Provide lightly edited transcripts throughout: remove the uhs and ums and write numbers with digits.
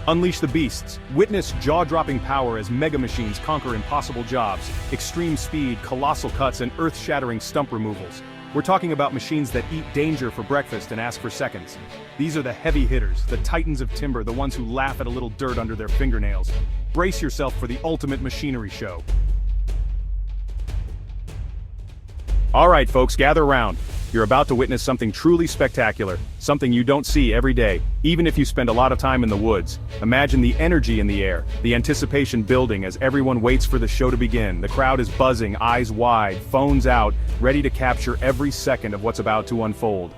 Unleash the beasts. Witness jaw-dropping power as mega machines conquer impossible jobs, extreme speed, colossal cuts, and earth-shattering stump removals. We're talking about machines that eat danger for breakfast and ask for seconds. These are the heavy hitters, the titans of timber, the ones who laugh at a little dirt under their fingernails. Brace yourself for the ultimate machinery show. All right, folks, gather around. You're about to witness something truly spectacular, something you don't see every day, even if you spend a lot of time in the woods. Imagine the energy in the air, the anticipation building as everyone waits for the show to begin. The crowd is buzzing, eyes wide, phones out, ready to capture every second of what's about to unfold.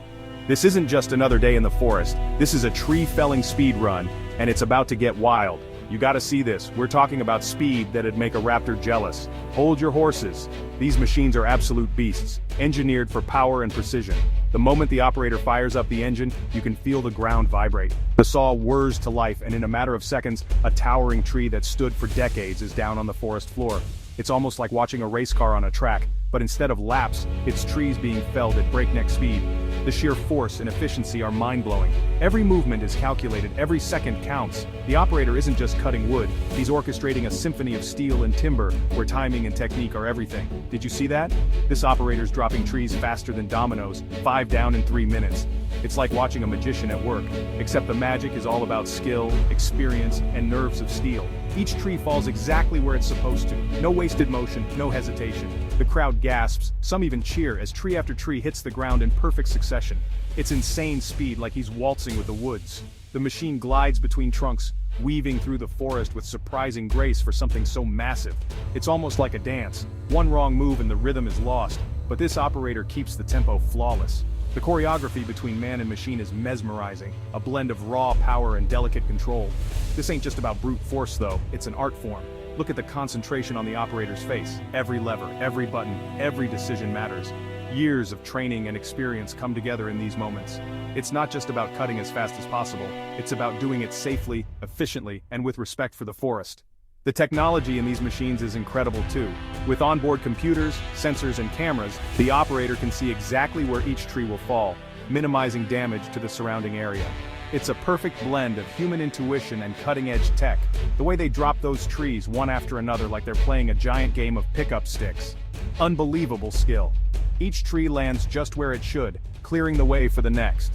This isn't just another day in the forest, this is a tree-felling speed run, and it's about to get wild. You gotta see this. We're talking about speed that'd make a raptor jealous. Hold your horses. These machines are absolute beasts, engineered for power and precision. The moment the operator fires up the engine, you can feel the ground vibrate. The saw whirs to life, and in a matter of seconds, a towering tree that stood for decades is down on the forest floor. It's almost like watching a race car on a track, but instead of laps, it's trees being felled at breakneck speed. The sheer force and efficiency are mind-blowing. Every movement is calculated, every second counts. The operator isn't just cutting wood, he's orchestrating a symphony of steel and timber, where timing and technique are everything. Did you see that? This operator's dropping trees faster than dominoes, 5 down in 3 minutes. It's like watching a magician at work, except the magic is all about skill, experience, and nerves of steel. Each tree falls exactly where it's supposed to. No wasted motion, no hesitation. The crowd gasps, some even cheer as tree after tree hits the ground in perfect succession. It's insane speed, like he's waltzing with the woods. The machine glides between trunks, weaving through the forest with surprising grace for something so massive. It's almost like a dance. One wrong move and the rhythm is lost, but this operator keeps the tempo flawless. The choreography between man and machine is mesmerizing, a blend of raw power and delicate control. This ain't just about brute force though, it's an art form. Look at the concentration on the operator's face. Every lever, every button, every decision matters. Years of training and experience come together in these moments. It's not just about cutting as fast as possible, it's about doing it safely, efficiently, and with respect for the forest. The technology in these machines is incredible too. With onboard computers, sensors, and cameras, the operator can see exactly where each tree will fall, minimizing damage to the surrounding area. It's a perfect blend of human intuition and cutting-edge tech, the way they drop those trees one after another like they're playing a giant game of pickup sticks. Unbelievable skill. Each tree lands just where it should, clearing the way for the next.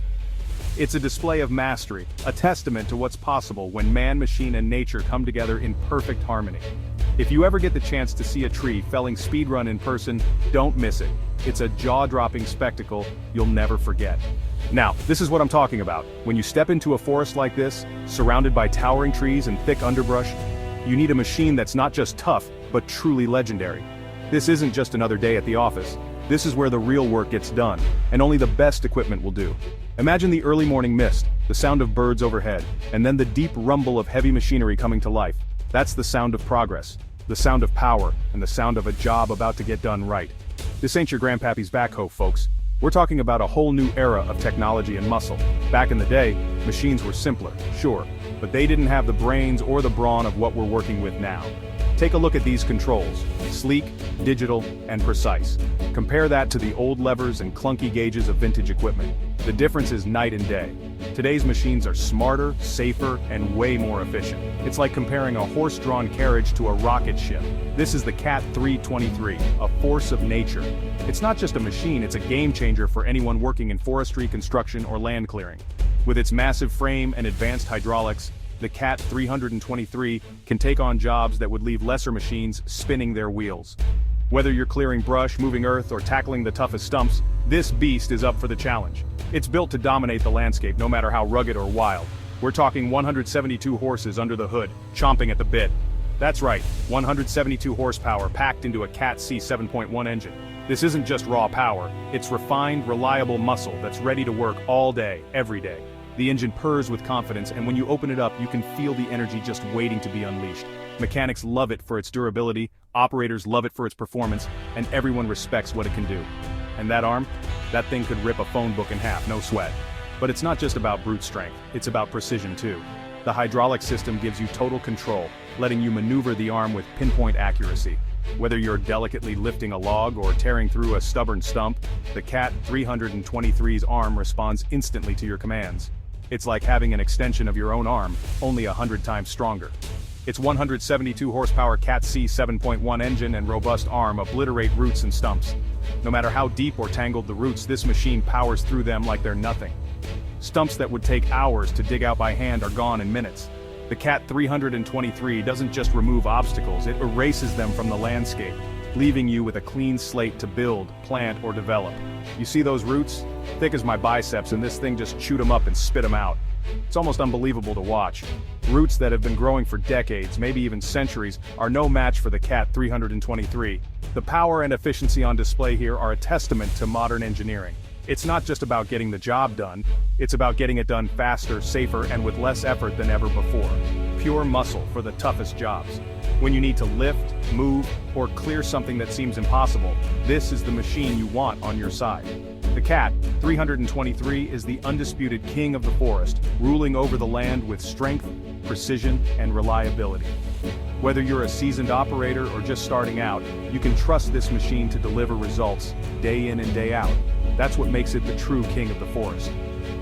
It's a display of mastery, a testament to what's possible when man, machine, and nature come together in perfect harmony. If you ever get the chance to see a tree felling speedrun in person, don't miss it. It's a jaw-dropping spectacle you'll never forget. Now, this is what I'm talking about. When you step into a forest like this, surrounded by towering trees and thick underbrush, you need a machine that's not just tough, but truly legendary. This isn't just another day at the office. This is where the real work gets done, and only the best equipment will do. Imagine the early morning mist, the sound of birds overhead, and then the deep rumble of heavy machinery coming to life. That's the sound of progress, the sound of power, and the sound of a job about to get done right. This ain't your grandpappy's backhoe, folks. We're talking about a whole new era of technology and muscle. Back in the day, machines were simpler, sure, but they didn't have the brains or the brawn of what we're working with now. Take a look at these controls, sleek, digital, and precise. Compare that to the old levers and clunky gauges of vintage equipment. The difference is night and day. Today's machines are smarter, safer, and way more efficient. It's like comparing a horse-drawn carriage to a rocket ship. This is the Cat 323, a force of nature. It's not just a machine, it's a game changer for anyone working in forestry, construction, or land clearing. With its massive frame and advanced hydraulics, the Cat 323 can take on jobs that would leave lesser machines spinning their wheels. Whether you're clearing brush, moving earth, or tackling the toughest stumps, this beast is up for the challenge. It's built to dominate the landscape no matter how rugged or wild. We're talking 172 horses under the hood, chomping at the bit. That's right, 172 horsepower packed into a Cat C 7.1 engine. This isn't just raw power, it's refined, reliable muscle that's ready to work all day, every day. The engine purrs with confidence, and when you open it up, you can feel the energy just waiting to be unleashed. Mechanics love it for its durability, operators love it for its performance, and everyone respects what it can do. And that arm? That thing could rip a phone book in half, no sweat. But it's not just about brute strength, it's about precision too. The hydraulic system gives you total control, letting you maneuver the arm with pinpoint accuracy. Whether you're delicately lifting a log or tearing through a stubborn stump, the Cat 323's arm responds instantly to your commands. It's like having an extension of your own arm, only 100 times stronger. Its 172 horsepower Cat C 7.1 engine and robust arm obliterate roots and stumps. No matter how deep or tangled the roots, this machine powers through them like they're nothing. Stumps that would take hours to dig out by hand are gone in minutes. The Cat 323 doesn't just remove obstacles, it erases them from the landscape, leaving you with a clean slate to build, plant, or develop. You see those roots? Thick as my biceps, and this thing just chewed them up and spit them out. It's almost unbelievable to watch. Roots that have been growing for decades, maybe even centuries, are no match for the Cat 323. The power and efficiency on display here are a testament to modern engineering. It's not just about getting the job done, it's about getting it done faster, safer, and with less effort than ever before. Pure muscle for the toughest jobs. When you need to lift, move, or clear something that seems impossible, this is the machine you want on your side. The Cat 323 is the undisputed king of the forest, ruling over the land with strength, precision, and reliability. Whether you're a seasoned operator or just starting out, you can trust this machine to deliver results, day in and day out. That's what makes it the true king of the forest.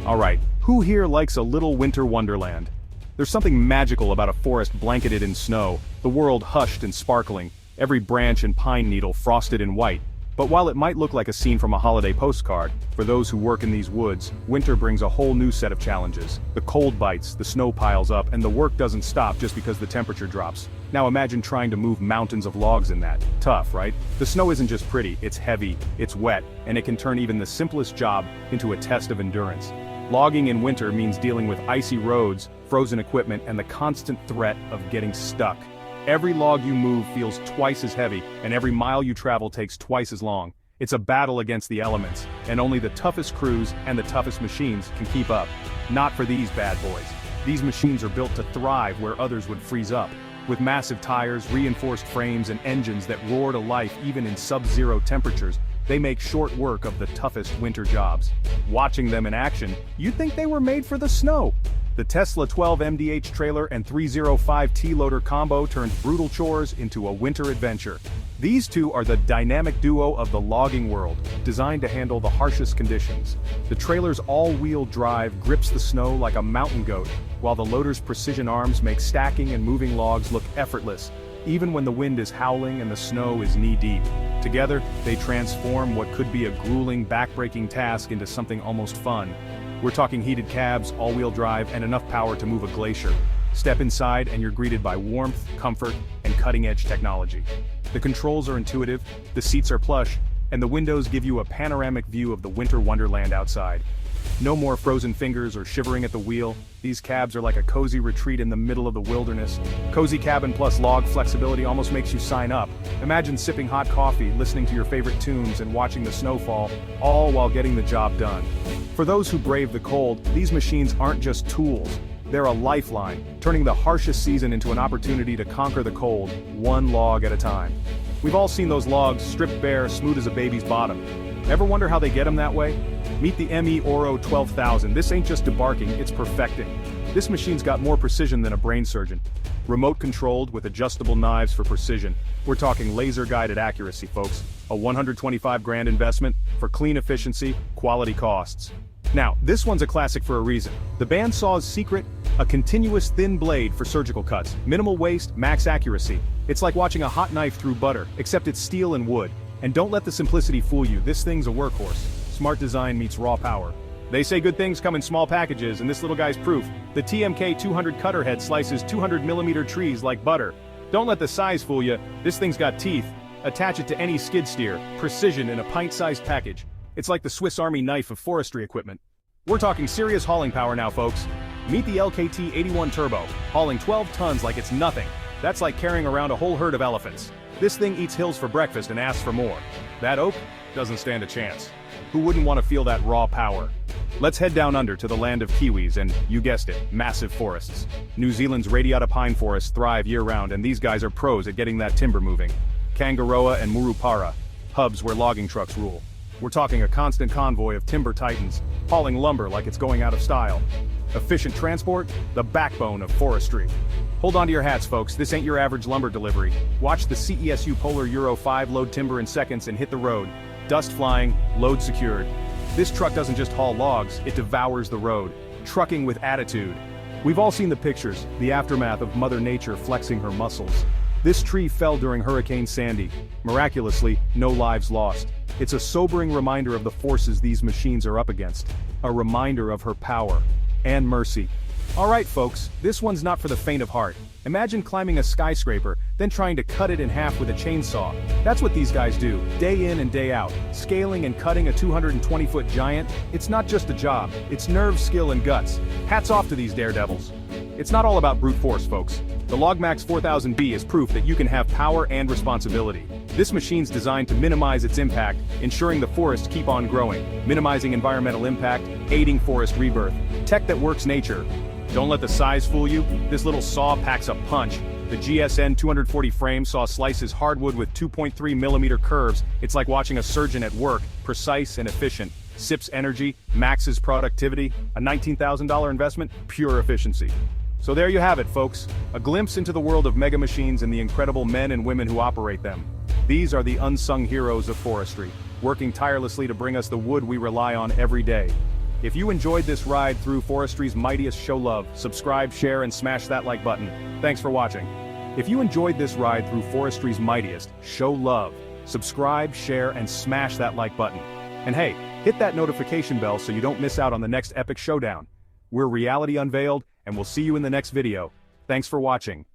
Alright, who here likes a little winter wonderland? There's something magical about a forest blanketed in snow, the world hushed and sparkling, every branch and pine needle frosted in white. But while it might look like a scene from a holiday postcard, for those who work in these woods, winter brings a whole new set of challenges. The cold bites, the snow piles up, and the work doesn't stop just because the temperature drops. Now imagine trying to move mountains of logs in that. Tough, right? The snow isn't just pretty, it's heavy, it's wet, and it can turn even the simplest job into a test of endurance. Logging in winter means dealing with icy roads, frozen equipment, and the constant threat of getting stuck. Every log you move feels twice as heavy, and every mile you travel takes twice as long. It's a battle against the elements, and only the toughest crews and the toughest machines can keep up. Not for these bad boys. These machines are built to thrive where others would freeze up. With massive tires, reinforced frames, and engines that roar to life even in sub-zero temperatures, they make short work of the toughest winter jobs. Watching them in action, you'd think they were made for the snow. The Tesla 12 MDH trailer and 305 T-loader combo turns brutal chores into a winter adventure. These two are the dynamic duo of the logging world, designed to handle the harshest conditions. The trailer's all-wheel drive grips the snow like a mountain goat, while the loader's precision arms make stacking and moving logs look effortless, even when the wind is howling and the snow is knee-deep. Together, they transform what could be a grueling, back-breaking task into something almost fun. We're talking heated cabs, all-wheel drive, and enough power to move a glacier. Step inside and you're greeted by warmth, comfort, and cutting-edge technology. The controls are intuitive, the seats are plush, and the windows give you a panoramic view of the winter wonderland outside. No more frozen fingers or shivering at the wheel. These cabs are like a cozy retreat in the middle of the wilderness. Cozy cabin plus log flexibility almost makes you sign up. Imagine sipping hot coffee, listening to your favorite tunes, and watching the snow fall, all while getting the job done. For those who brave the cold, these machines aren't just tools. They're a lifeline, turning the harshest season into an opportunity to conquer the cold, one log at a time. We've all seen those logs stripped bare, smooth as a baby's bottom. Ever wonder how they get them that way? Meet the ME Oro 12000. This ain't just debarking, it's perfecting. This machine's got more precision than a brain surgeon. Remote controlled with adjustable knives for precision. We're talking laser-guided accuracy, folks. A 125 grand investment for clean efficiency, quality costs. Now, this one's a classic for a reason. The bandsaw's secret? A continuous thin blade for surgical cuts. Minimal waste, max accuracy. It's like watching a hot knife through butter, except it's steel and wood. And don't let the simplicity fool you, this thing's a workhorse. Smart design meets raw power. They say good things come in small packages, and this little guy's proof. The TMK 200 cutter head slices 200mm trees like butter. Don't let the size fool you, this thing's got teeth. Attach it to any skid steer, precision in a pint-sized package. It's like the Swiss Army knife of forestry equipment. We're talking serious hauling power now, folks. Meet the LKT 81 Turbo, hauling 12 tons like it's nothing. That's like carrying around a whole herd of elephants. This thing eats hills for breakfast and asks for more. That oak doesn't stand a chance. Who wouldn't want to feel that raw power? Let's head down under to the land of kiwis and, you guessed it, massive forests. New Zealand's radiata pine forests thrive year-round, and these guys are pros at getting that timber moving. Kangaroa and Murupara, hubs where logging trucks rule. We're talking a constant convoy of timber titans, hauling lumber like it's going out of style. Efficient transport, the backbone of forestry. Hold on to your hats, folks, this ain't your average lumber delivery. Watch the CESU Polar Euro 5 load timber in seconds and hit the road. Dust flying, load secured. This truck doesn't just haul logs, it devours the road. trucking with attitude. We've all seen the pictures, the aftermath of Mother Nature flexing her muscles. This tree fell during Hurricane Sandy. Miraculously, no lives lost. It's a sobering reminder of the forces these machines are up against. A reminder of her power and mercy. Alright folks, this one's not for the faint of heart. Imagine climbing a skyscraper, then trying to cut it in half with a chainsaw. That's what these guys do, day in and day out. Scaling and cutting a 220-foot giant, it's not just a job, it's nerve, skill, and guts. Hats off to these daredevils. It's not all about brute force, folks. The Logmax 4000B is proof that you can have power and responsibility. This machine's designed to minimize its impact, ensuring the forests keep on growing, minimizing environmental impact, aiding forest rebirth. Tech that works nature. Don't let the size fool you, this little saw packs a punch. The GSN 240 frame saw slices hardwood with 2.3mm curves. It's like watching a surgeon at work, precise and efficient. Sips energy, maxes productivity, a $19,000 investment, pure efficiency. So there you have it, folks. A glimpse into the world of mega machines and the incredible men and women who operate them. These are the unsung heroes of forestry, working tirelessly to bring us the wood we rely on every day. If you enjoyed this ride through forestry's mightiest, show love, subscribe, share, and smash that like button. Thanks for watching. If you enjoyed this ride through forestry's mightiest, show love, subscribe, share, and smash that like button. And hey, hit that notification bell so you don't miss out on the next epic showdown. We're Reality Unveiled, and we'll see you in the next video. Thanks for watching.